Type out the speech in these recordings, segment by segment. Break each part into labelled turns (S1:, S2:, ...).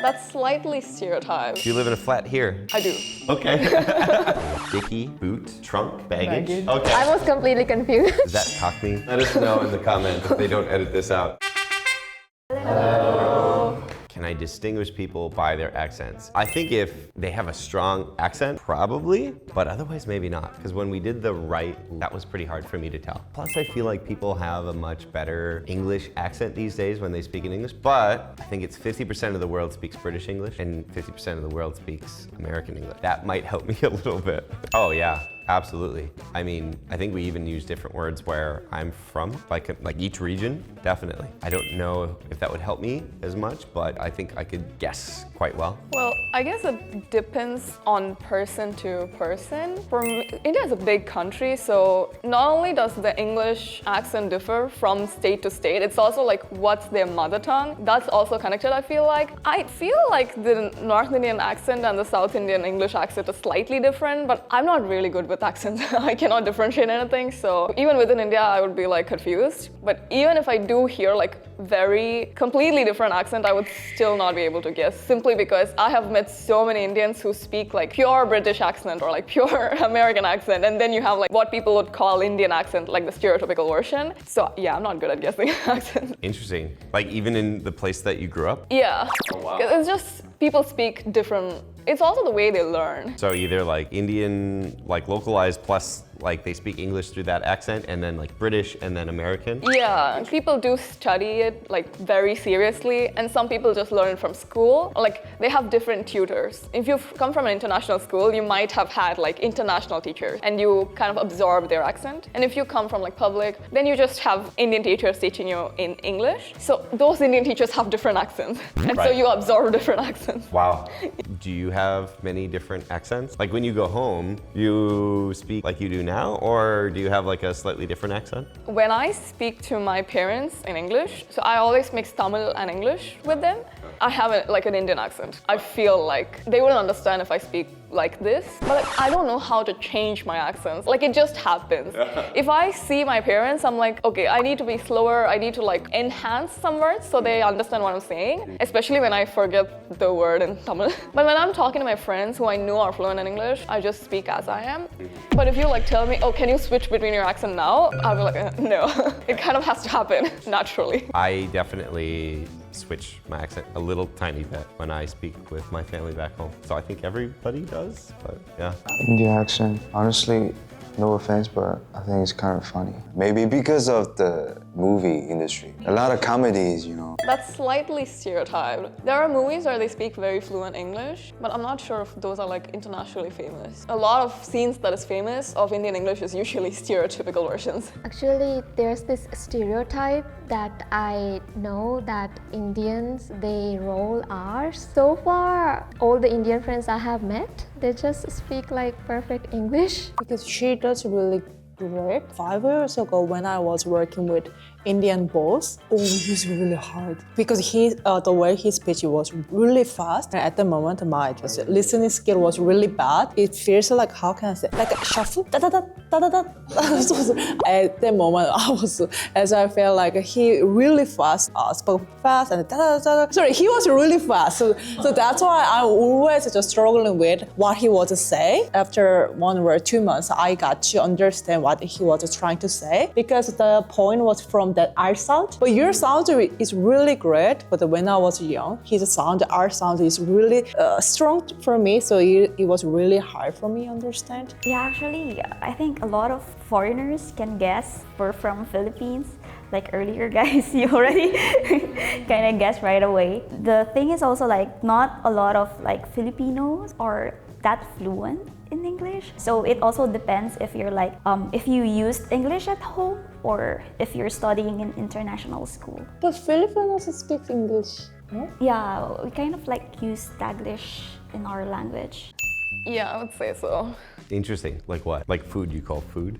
S1: That's slightly stereotyped.
S2: Do you live in a flat here?
S1: I do.
S2: Okay. Dicky, boot, trunk, baggage? Okay.
S3: I was completely confused.
S2: Is that Cockney? Let us know in the comments if they don't edit this out. Can I distinguish people by their accents? I think if they have a strong accent, probably, but otherwise maybe not. Because when we did the right, that was pretty hard for me to tell. Plus, I feel like people have a much better English accent these days when they speak in English, but I think it's 50% of the world speaks British English and 50% of the world speaks American English. That might help me a little bit. Oh yeah. Absolutely. I mean, I think we even use different words where I'm from, like each region, definitely. I don't know if that would help me as much, but I think I could guess quite well.
S1: Well, I guess it depends on person to person. India is a big country, so not only does the English accent differ from state to state, it's also like what's their mother tongue. That's also connected, I feel like. I feel like the North Indian accent and the South Indian English accent are slightly different, but I'm not really good with accents. I cannot differentiate anything, so even within India, I would be like confused. But even if I do hear like very completely different accent, I would still not be able to guess, simply because I have met so many Indians who speak like pure British accent or like pure American accent, and then you have like what people would call Indian accent, like the stereotypical version. So yeah, I'm not good at guessing accents.
S2: Interesting. Like even in the place that you grew up?
S1: Yeah.
S2: Oh, wow.
S1: It's just people speak different. It's also the way they learn.
S2: So either like Indian, like localized, plus like they speak English through that accent, and then like British and then American?
S1: Yeah, people do study it like very seriously, and some people just learn it from school. Like they have different tutors. If you've come from an international school, you might have had like international teachers, and you kind of absorb their accent. And if you come from like public, then you just have Indian teachers teaching you in English. So those Indian teachers have different accents, and so you absorb different accents.
S2: Wow. Do you have many different accents? Like when you go home, you speak like you do now, or do you have like a slightly different accent?
S1: When I speak to my parents in English, so I always mix Tamil and English with them, I have like an Indian accent. I feel like they wouldn't understand if I speak like this, but like, I don't know how to change my accents. Like it just happens. If I see my parents, I'm like, okay, I need to be slower. I need to like enhance some words so they understand what I'm saying, especially when I forget the word in Tamil. But when I'm talking to my friends who I know are fluent in English, I just speak as I am. But if you like tell me, oh, can you switch between your accent now? I'll be like, no. It kind of has to happen naturally.
S2: I definitely switch my accent a little tiny bit when I speak with my family back home. So I think everybody does, but yeah.
S4: Indian accent, honestly, no offense, but I think it's kind of funny. Maybe because of the movie industry. A lot of comedies, you know.
S1: That's slightly stereotyped. There are movies where they speak very fluent English, but I'm not sure if those are like internationally famous. A lot of scenes that is famous of Indian English is usually stereotypical versions.
S3: Actually, there's this stereotype that I know that Indians, they roll R's. So far, all the Indian friends I have met, they just speak like perfect English.
S5: Because she does really great. 5 years ago when I was working with Indian boss, he's really hard because the way he speech was really fast. And at the moment, my just listening skill was really bad. It feels like, how can I say, like a shuffle. Da, da, da, da, da, da. At the moment, I felt like he really fast, spoke fast, and da, da, da, da. Sorry, he was really fast. So that's why I'm always just struggling with what he was to say. After 1 or 2 months, I got to understand what he was trying to say because the point was from that R sound. But your sound is really great. But when I was young, his sound, R sound is really strong for me. So it was really hard for me to understand.
S6: Yeah, actually, I think a lot of foreigners can guess we're from Philippines. Like earlier guys, you already kind of guessed right away. The thing is also like not a lot of like Filipinos are that fluent in English. So it also depends if you're like, if you used English at home or if you're studying in international school.
S5: But Filipinos speak English, no?
S6: Yeah, we kind of like use Taglish in our language.
S1: Yeah, I would say so.
S2: Interesting. Like what? Like food you call food?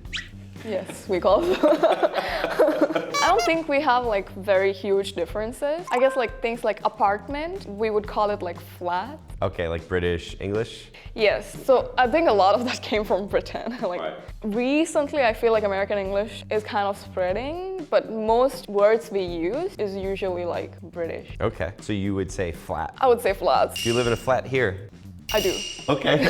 S1: Yes, we call them. I don't think we have like very huge differences. I guess like things like apartment, we would call it like flat.
S2: Okay, like British English?
S1: Yes, so I think a lot of that came from Britain. Like recently, I feel like American English is kind of spreading, but most words we use is usually like British.
S2: Okay, so you would say flat.
S1: I would say flats.
S2: Do you live in a flat here?
S1: I do.
S2: Okay.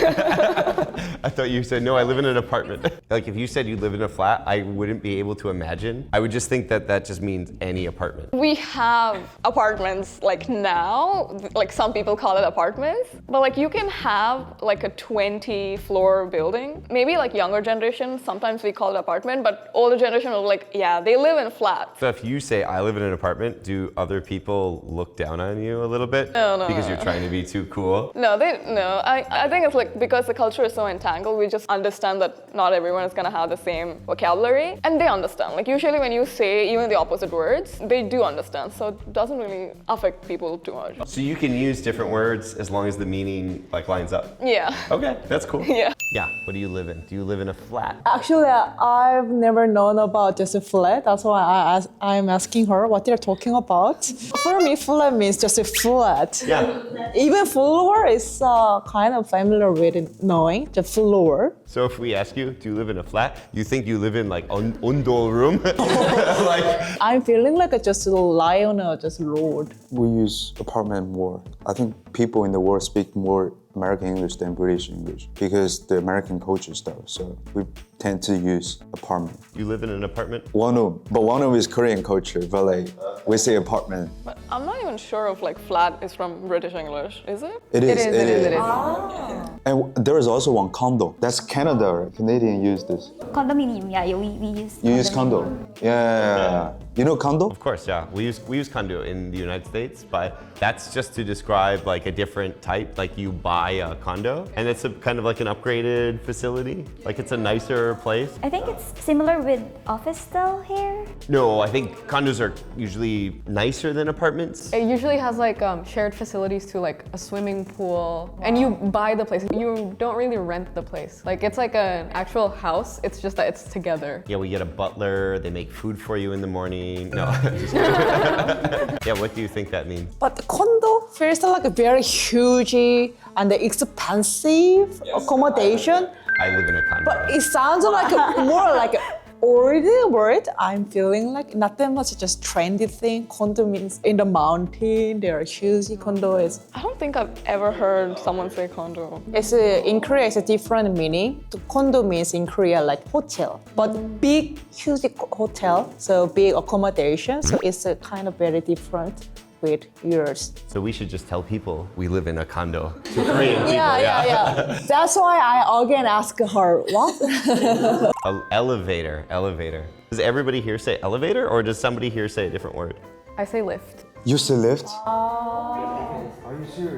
S2: I thought you said, no, I live in an apartment. Like if you said you live in a flat, I wouldn't be able to imagine. I would just think that that just means any apartment.
S1: We have apartments like now, like some people call it apartments, but like you can have like a 20-floor building. Maybe like younger generation, sometimes we call it apartment, but older generation will be like, yeah, they live in flats.
S2: So if you say I live in an apartment, do other people look down on you a little bit?
S1: No.
S2: Because you're trying to be too cool?
S1: No. I think it's like because the culture is so entangled, we just understand that not everyone is gonna have the same vocabulary, and they understand. Like usually when you say even the opposite words, they do understand, so it doesn't really affect people too much.
S2: So you can use different words as long as the meaning like lines up?
S1: Yeah.
S2: Okay, that's cool.
S1: Yeah.
S2: Yeah, what do you live in? Do you live in a flat?
S5: Actually, I've never known about just a flat. That's why I'm asking her what they're talking about. For me, flat means just a flat.
S2: Yeah.
S5: Even floor is kind of familiar with knowing the floor.
S2: So if we ask you, do you live in a flat? You think you live in like undo room? Like,
S5: I'm feeling like I just lie on a just road.
S4: We use apartment more. I think people in the world speak more American English than British English because the American culture stuff. So we tend to use apartment.
S2: you live in an apartment?
S4: Wonum is Korean culture, but like we say apartment.
S1: But I'm not even sure if like flat is from British English, is it?
S4: It is.
S5: Oh.
S4: And there is also one condo. That's Canada, right? Canadian use this.
S6: Condominium, yeah, we use.
S4: You use condo. Yeah. You know condo?
S2: Of course, yeah. We use condo in the United States, but that's just to describe like a different type. Like you buy a condo, and it's a kind of like an upgraded facility. Like it's a nicer place.
S6: I think it's similar with office still here.
S2: No, I think condos are usually nicer than apartments.
S7: It usually has like shared facilities to like a swimming pool, and you buy the place. You don't really rent the place. Like it's like an actual house. It's just that it's together.
S2: Yeah, we get a butler. They make food for you in the morning. No, just kidding. Yeah, what do you think that means?
S5: But the condo feels like a very huge and expensive accommodation.
S2: I live in a condo.
S5: But it sounds like more like ordinary word. I'm feeling like not that much just trendy thing. Condo means in the mountain. There are huge condos.
S1: I don't think I've ever heard someone say condo.
S5: In Korea, it's a different meaning. The condo means in Korea like hotel, but big, huge hotel, so big accommodation. So it's a kind of very different with yours.
S2: So we should just tell people we live in a condo to Korean people.
S5: Yeah. That's why I again ask her, what?
S2: Elevator. Does everybody here say elevator, or does somebody here say a different word?
S7: I say lift.
S4: You say lift?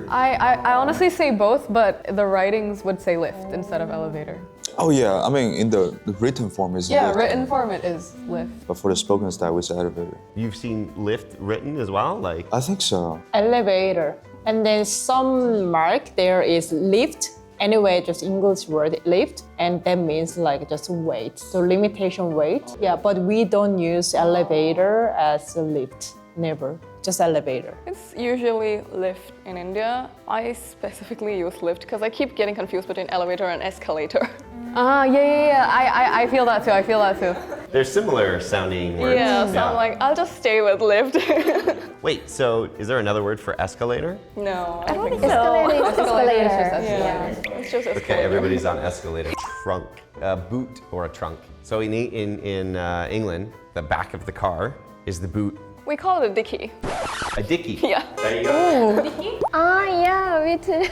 S7: I honestly say both, but the writings would say lift instead of elevator.
S4: Oh yeah, I mean in the written form is
S7: Yeah,
S4: lift.
S7: written form it is lift.
S4: But for the spoken style, we say elevator.
S2: You've seen lift written as well? Like,
S4: I think so.
S5: Elevator. And then some mark there is lift. Anyway, just English word lift, and that means like just weight. So limitation weight. Yeah, but we don't use elevator as a lift. Never. Just elevator.
S1: It's usually lift in India. I specifically use lift because I keep getting confused between elevator and escalator.
S7: Yeah. I feel that too.
S2: they're similar sounding words.
S1: Yeah, so I'm like, I'll just stay with lift.
S2: Wait, so is there another word for escalator?
S1: No,
S6: I don't think
S3: Escalator.
S7: Escalator is just
S3: Escalator.
S7: escalator.
S1: it's just escalator.
S2: Okay, everybody's on escalator. Trunk, a boot or a trunk. So in England, the back of the car is the boot.
S1: We call it a dicky.
S2: A dicky.
S1: Yeah,
S2: There you go.
S3: Yeah, me too.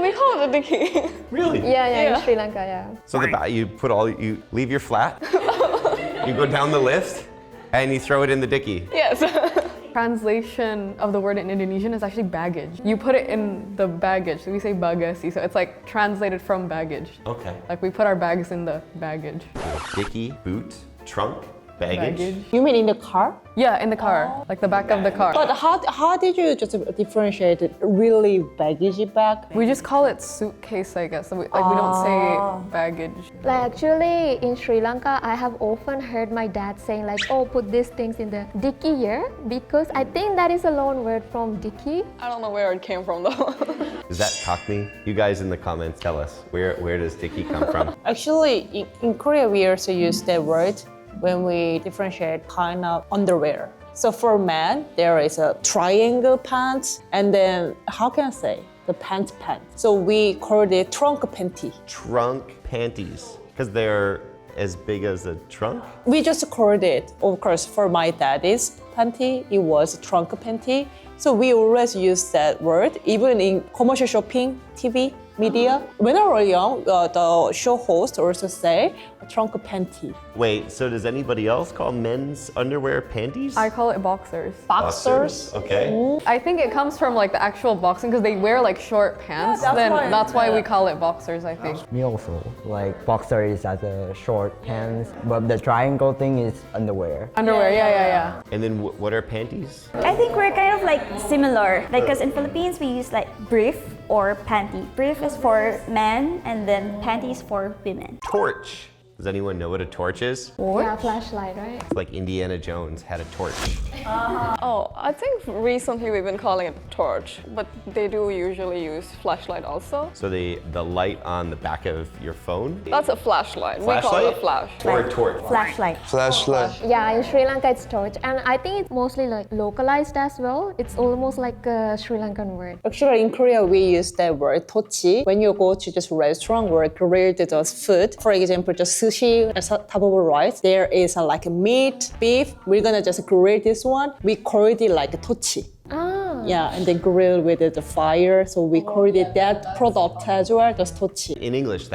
S1: we call it a dicky.
S2: Really?
S3: Yeah, in Sri Lanka, yeah.
S2: So the back, you leave your flat, you go down the lift, and you throw it in the dicky.
S1: Yes.
S7: Translation of the word in Indonesian is actually baggage. You put it in the baggage. So we say bagasi, so it's like translated from baggage.
S2: Okay.
S7: Like we put our bags in the baggage.
S2: Dicky, boot, trunk, Baggage?
S5: You mean in the car?
S7: Yeah, in the car, like the back of the car.
S5: But how did you just differentiate it? Really baggage bag?
S7: We just call it suitcase, I guess. We don't say baggage.
S3: Like actually in Sri Lanka, I have often heard my dad saying like, oh, put these things in the dicky here, because I think that is a loan word from dicky.
S1: I don't know where it came from though.
S2: Is that Cockney? You guys in the comments tell us, where does Dicky come from?
S5: Actually, in Korea, we also use that word when we differentiate kind of underwear. So for men, there is a triangle pants, and then how can I say the pants? So we call it trunk panty.
S2: Trunk panties, because they're as big as a trunk?
S5: We just called it, of course, for my daddy's panty, it was trunk panty. So we always use that word, even in commercial shopping, TV, media. When I was young, the show host also say trunk panty.
S2: Wait, so does anybody else call men's underwear panties?
S7: I call it boxers.
S5: Boxers.
S2: Okay.
S7: I think it comes from like the actual boxing because they wear like short pants. That's why we call it boxers, I think.
S8: Me also, like boxer is as a short pants, but the triangle thing is underwear.
S7: Underwear, yeah.
S2: And then what are panties?
S6: I think we're kind of like similar, like because in Philippines we use like brief or panty. Brief is for men and then panties for women.
S2: Torch. Does anyone know what a torch is?
S3: Yeah, flashlight, right?
S2: It's like Indiana Jones had a torch.
S1: Oh, I think recently we've been calling it torch, but they do usually use flashlight also.
S2: So the light on the back of your phone?
S1: That's a flashlight. We call it a flash.
S2: Or a torch?
S6: Flashlight.
S4: Flashlight.
S3: Yeah, in Sri Lanka it's torch, and I think it's mostly like localized as well. It's almost like a Sri Lankan word.
S5: Actually, in Korea, we use that word tochi when you go to just restaurant where grilled just food. For example, just sushi as top of rice. There is like a meat, beef. We're gonna just grill this one. We call it like a tochi.
S3: Ah.
S5: Yeah, and then grill with the fire. So we call it that product as well, just tochi.
S2: In English,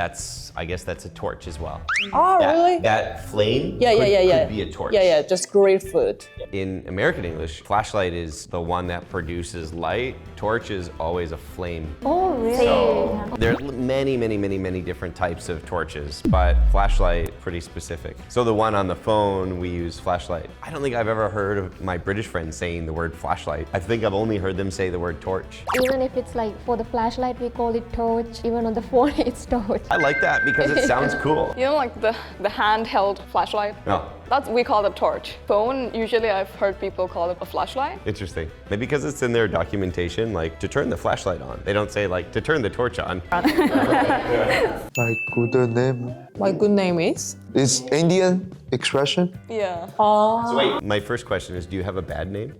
S2: I guess that's a torch as well.
S5: Oh, really?
S2: That flame
S5: Yeah.
S2: could be a torch.
S5: Yeah, just grill food.
S2: In American English, flashlight is the one that produces light. Torch is always a flame.
S3: Oh, really?
S2: So there are many different types of torches, but flashlight, pretty specific. So the one on the phone, we use flashlight. I don't think I've ever heard of my British friends saying the word flashlight. I think I've only heard them say the word torch.
S3: Even if it's like for the flashlight, we call it torch. Even on the phone, it's torch.
S2: I like that because it sounds cool.
S1: You know, like the handheld flashlight?
S2: No.
S1: We call it torch. Phone, usually I've heard people call it a flashlight.
S2: Interesting. Maybe because it's in their documentation, like to turn the flashlight on. They don't say like to turn the torch on.
S4: My good name
S5: My good name is?
S4: is Indian expression.
S1: Yeah.
S2: So wait, my first question is, do you have a bad name?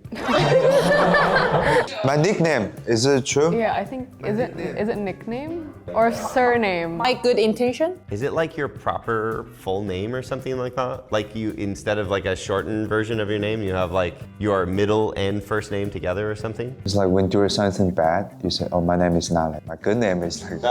S4: My nickname, is it true?
S7: Yeah, I think, is it nickname or surname?
S5: My good intention?
S2: Is it like your proper full name or something like that? Like you, instead of like a shortened version of your name, you have like your middle and first name together or something?
S4: It's like when doing something bad, you say, oh, my name is Nale. My good name is like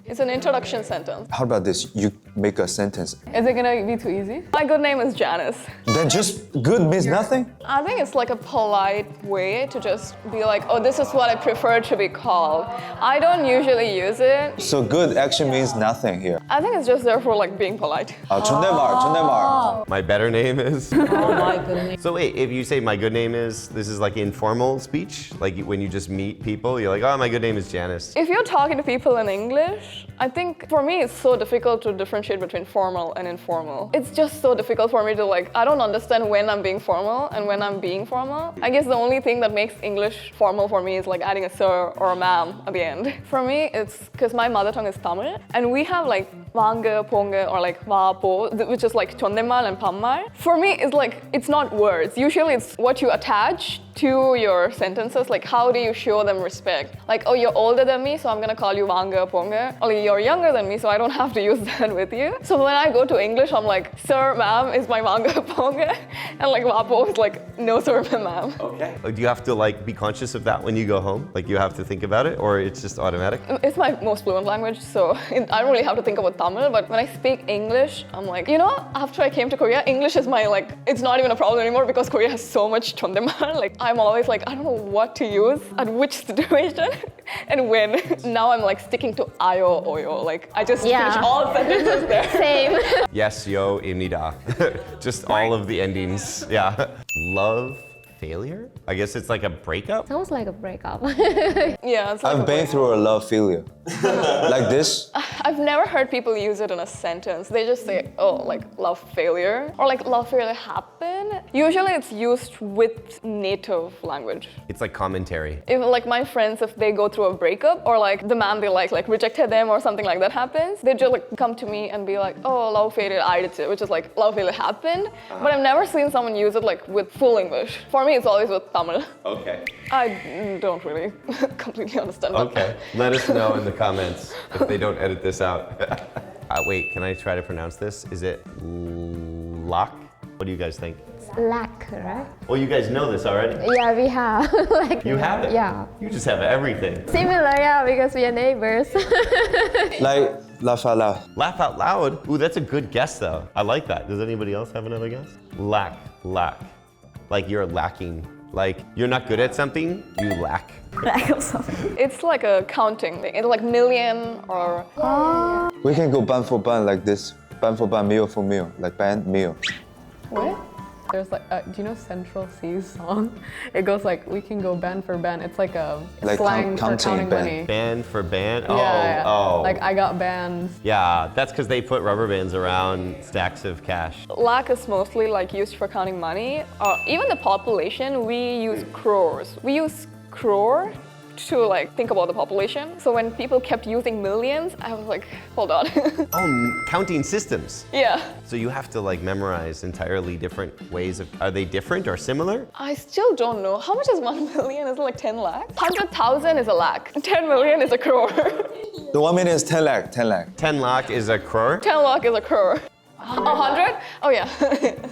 S1: It's an introduction sentence.
S4: How about this? You make a sentence.
S7: Is it gonna be too easy?
S1: My good name is Janice.
S4: Then just good means nothing?
S1: I think it's like a polite way to just be like, oh, this is what I prefer to be called. I don't usually use it.
S4: So good actually means nothing here.
S1: I think it's just there for like being polite.
S4: 존댓말.
S2: My better name is?
S5: Oh my goodness.
S2: So wait, if you say my good name is, this is like informal speech? Like when you just meet people, you're like, oh, my good name is Janice.
S1: If you're talking to people in English, I think for me it's so difficult to differentiate between formal and informal. It's just so difficult for me to like, I don't understand when I'm being formal and when I'm being formal. I guess the only thing that makes English formal for me is like adding a sir or a ma'am at the end. For me, it's because my mother tongue is Tamil and we have like wanga, ponga or like vapo, which is like 존댓말 and 반말. For me, it's like, it's not words. Usually it's what you attach to your sentences, like how do you show them respect? Like, oh, you're older than me, so I'm gonna call you wanga, ponga. Or you're younger than me, so I don't have to use that with you. So when I go to English, I'm like, sir, ma'am is my wanga, ponga. And like vapo is like, no sir, ma'am.
S2: Okay. Do you have to like be conscious of that when you go home? Like you have to think about it or it's just automatic?
S1: It's my most fluent language, so I don't really have to think about Tamil, but when I speak English, I'm like, you know, after I came to Korea, English is my like, it's not even a problem anymore because Korea has so much 존댓말. Like, I'm always like, I don't know what to use at which situation. and win. Now I'm like sticking to ayo, oyo. Like I just finish all sentences there.
S3: Same.
S2: Yes, yo, imnida. Just all of the endings. Yeah. Love failure? I guess it's like a breakup.
S3: Sounds like a breakup.
S1: Yeah, it's like
S4: I've been through a love failure. Like this.
S1: I've never heard people use it in a sentence. They just say, oh, like love failure or like love failure happen. Usually it's used with native language.
S2: It's like commentary.
S1: If like my friends, if they go through a breakup or like the man they like rejected them or something like that happens, they just like come to me and be like, oh, love failure, I did too, which is like love failure happened. But I've never seen someone use it like with full English. For me, it's always with Tamil.
S2: Okay.
S1: I don't really completely understand.
S2: Okay. Let us know in the comments if they don't edit this out. Wait, can I try to pronounce this? Is it lock? What do you guys think?
S3: Lack, right?
S2: Oh, you guys know this already?
S3: Yeah, we have. Like,
S2: You have it?
S3: Yeah.
S2: You just have everything.
S3: Similar, yeah, because we are neighbors.
S4: Like laugh out loud.
S2: Laugh out loud? Ooh, that's a good guess though. I like that. Does anybody else have another guess? Lack. Like you're lacking. Like you're not good at something, you lack.
S6: Lack of something.
S1: It's like a counting thing. It's like million or
S4: We can go bun for bun like this. Bun for bun, meal for meal. Like band, meal.
S1: what?
S7: There's like, do you know Central C's song? It goes like, we can go band for band. It's like a
S4: Like
S7: slang for
S4: counting
S7: counting
S4: band.
S7: money.
S2: Band for band? Oh,
S7: Yeah.
S2: oh.
S7: Like I got bands.
S2: Yeah, that's because they put rubber bands around stacks of cash.
S1: Lakh is mostly like used for counting money. Even the population, we use crores. We use crore to like think about the population. So when people kept using millions, I was like, hold on.
S2: Oh, counting systems.
S1: Yeah.
S2: So you have to like memorize entirely different ways of, are they different or similar?
S1: I still don't know. How much is 1 million? Is it like 10 lakhs? 100,000 is a lakh. 10 million is a crore.
S4: The 1 million is 10 lakh, 10 lakh.
S2: 10 lakh is a crore.
S1: 10 lakh is a crore. 100? Oh yeah.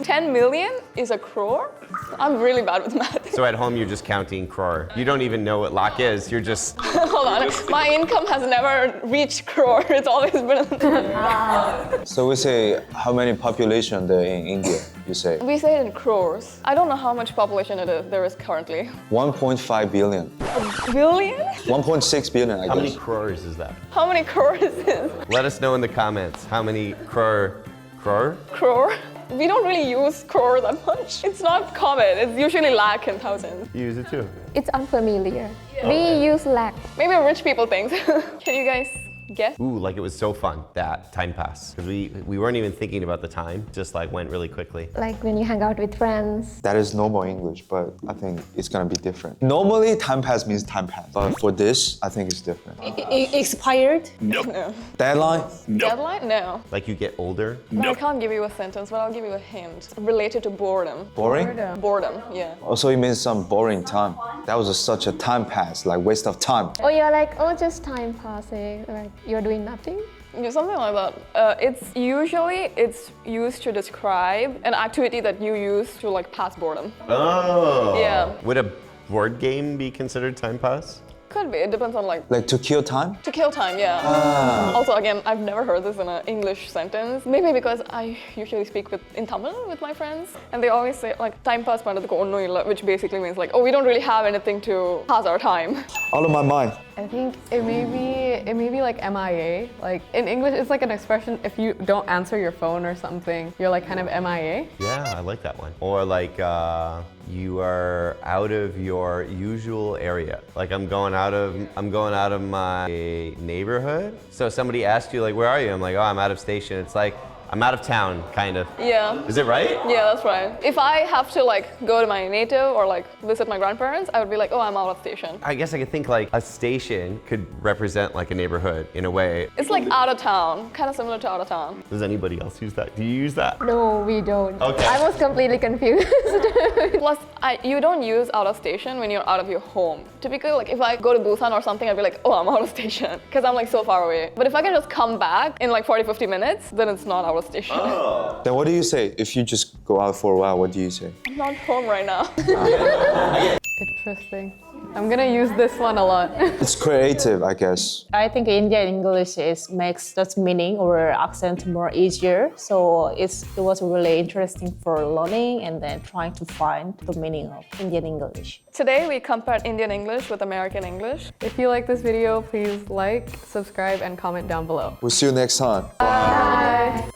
S1: 10 million is a crore? I'm really bad with math.
S2: So at home you're just counting crore. You don't even know what lakh is, you're just...
S1: Hold on. My income has never reached crore. It's always been...
S4: So we say how many population there in India, you say?
S1: We say it in crores. I don't know how much population there is currently.
S4: 1.5 billion.
S1: Billion?
S4: 1.6 billion, I
S2: How many
S4: guess.
S2: crores is that?
S1: How many crores is this?
S2: Let us know in the comments how many crore?
S1: Crore? We don't really use crore that much. It's not common. It's usually lakh and thousands.
S2: You use it too.
S3: It's unfamiliar. We use lack.
S1: Maybe rich people think. Can you guys guess?
S2: Ooh, like it was so fun, that time pass. Because we weren't even thinking about the time, just like went really quickly.
S3: Like when you hang out with friends.
S4: That is normal English, but I think it's gonna be different. Normally, time pass means time pass. But for this, I think it's different.
S5: Expired?
S1: No.
S4: Deadline?
S1: Deadline? No.
S2: Like you get older.
S1: I can't give you a sentence, but I'll give you a hint. Related to boredom.
S4: Boring?
S1: Boredom, yeah.
S4: Also, it means some boring time. That was such a time pass, like waste of time.
S3: Or you're like, oh, just time passing. Like you're doing nothing.
S1: Yeah, something like that. It's used to describe an activity that you use to like pass boredom.
S2: Oh.
S1: Yeah.
S2: Would a board game be considered time pass?
S1: Could be. It depends on like
S4: Like to kill time?
S1: to kill time. Yeah. Also, again, I've never heard this in an English sentence. Maybe because I usually speak in Tamil with my friends, and they always say like time pass pandradhukku onnum illa, which basically means like, oh, we don't really have anything to pass our time.
S4: Out of my mind.
S7: I think it may be like MIA. Like in English, it's like an expression if you don't answer your phone or something, you're like kind of MIA.
S2: Yeah, I like that one. Or like you are out of your usual area. Like I'm going out of my neighborhood. So somebody asked you like, where are you? I'm like, oh, I'm out of station. It's like, I'm out of town, kind of.
S1: Yeah.
S2: Is it right?
S1: Yeah, that's right. If I have to like go to my native or like visit my grandparents, I would be like, oh, I'm out of station.
S2: I guess I could think like a station could represent like a neighborhood in a way.
S1: It's like out of town, kind of similar to out of town.
S2: Does anybody else use that? Do you use that?
S3: No, we don't.
S2: Okay.
S3: I was completely confused.
S1: Plus, you don't use out of station when you're out of your home. Typically, like if I go to Busan or something, I'd be like, oh, I'm out of station, because I'm like so far away. But if I can just come back in like 40-50 minutes, then it's not out of station.
S2: Oh.
S4: Then what do you say? If you just go out for a while, what do you say?
S1: I'm not home right now.
S7: Interesting. I'm gonna use this one a lot.
S4: It's creative, I guess.
S5: I think Indian English makes that meaning or accent more easier. So it was really interesting for learning and then trying to find the meaning of Indian English.
S1: Today we compared Indian English with American English.
S7: If you like this video, please like, subscribe, and comment down below.
S4: We'll see you next time.
S7: Bye.